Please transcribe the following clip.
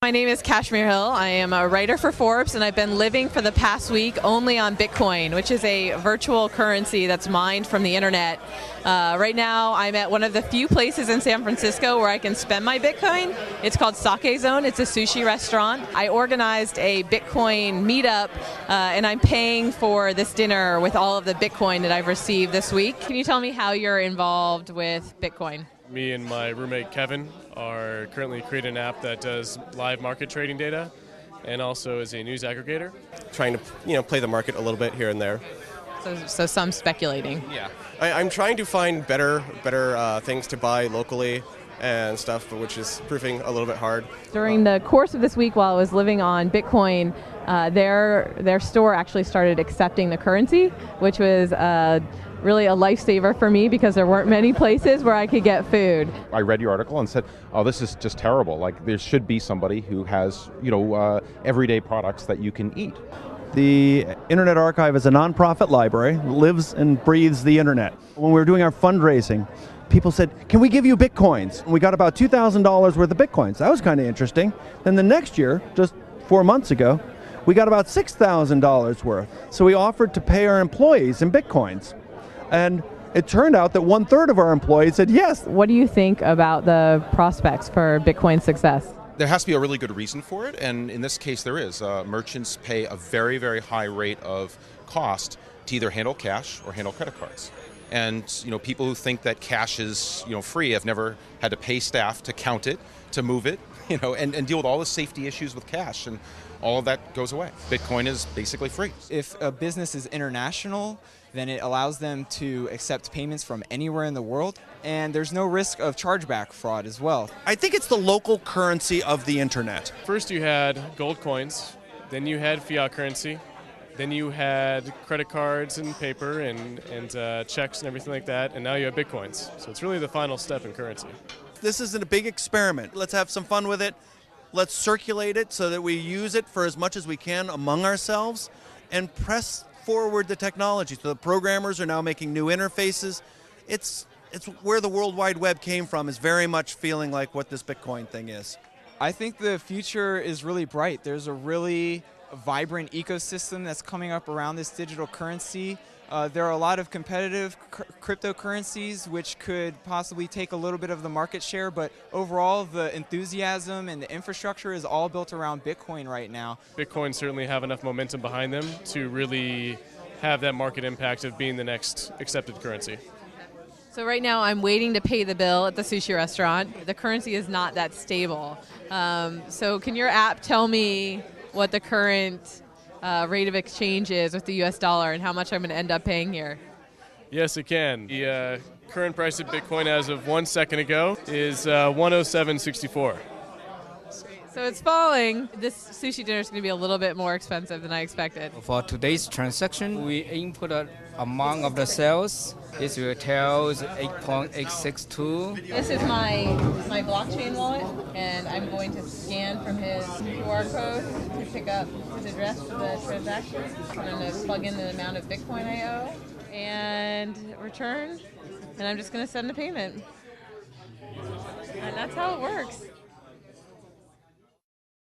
My name is Kashmir Hill. I am a writer for Forbes, and I've been living for the past week only on Bitcoin, which is a virtual currency that's mined from the internet. Right now, I'm at one of the few places in San Francisco where I can spend my Bitcoin. It's called Sake Zone. It's a sushi restaurant. I organized a Bitcoin meetup, and I'm paying for this dinner with all of the Bitcoin that I've received this week. Can you tell me how you're involved with Bitcoin? Me and my roommate Kevin are currently creating an app that does live market trading data and also is a news aggregator. Trying to play the market a little bit here and there. So some speculating. Yeah. I'm trying to find better things to buy locally and stuff, which is proving a little bit hard. During the course of this week while I was living on Bitcoin, their store actually started accepting the currency, which was really a lifesaver for me because there weren't many places where I could get food. I read your article and said, oh, this is just terrible. Like, there should be somebody who has, everyday products that you can eat. The Internet Archive is a nonprofit library, lives and breathes the internet. When we were doing our fundraising, people said, can we give you Bitcoins? And we got about $2,000 worth of Bitcoins. That was kind of interesting. Then the next year, just 4 months ago, we got about $6,000 worth. So we offered to pay our employees in Bitcoins. And it turned out that 1/3 of our employees said yes. What do you think about the prospects for Bitcoin success? There has to be a really good reason for it, and in this case there is. Merchants pay a very, very high rate of cost to either handle cash or handle credit cards. And people who think that cash is free have never had to pay staff to count it, to move it, and deal with all the safety issues with cash, and all of that goes away. Bitcoin is basically free. If a business is international, then it allows them to accept payments from anywhere in the world, and there's no risk of chargeback fraud as well. I think it's the local currency of the internet. First you had gold coins, then you had fiat currency, then you had credit cards and paper and checks and everything like that, and now you have Bitcoins. So it's really the final step in currency. This isn't a big experiment. Let's have some fun with it. Let's circulate it so that we use it for as much as we can among ourselves and press forward the technology. So the programmers are now making new interfaces. It's where the World Wide Web came from, is very much feeling like what this Bitcoin thing is. I think the future is really bright. There's a really vibrant ecosystem that's coming up around this digital currency. There are a lot of competitive cryptocurrencies which could possibly take a little bit of the market share, but overall the enthusiasm and the infrastructure is all built around Bitcoin right now. Bitcoin certainly have enough momentum behind them to really have that market impact of being the next accepted currency. So right now I'm waiting to pay the bill at the sushi restaurant. The currency is not that stable. So can your app tell me what the current rate of exchange is with the US dollar and how much I'm going to end up paying here? Yes, it can. The current price of Bitcoin as of 1 second ago is 107.64. So it's falling. This sushi dinner is going to be a little bit more expensive than I expected. For today's transaction, we input an amount of the sales. This will tell 8.862. This is my blockchain wallet, and I'm going to scan from his QR code to pick up his address for the transaction. I'm going to plug in the amount of Bitcoin I owe and return, and I'm just going to send the payment. And that's how it works.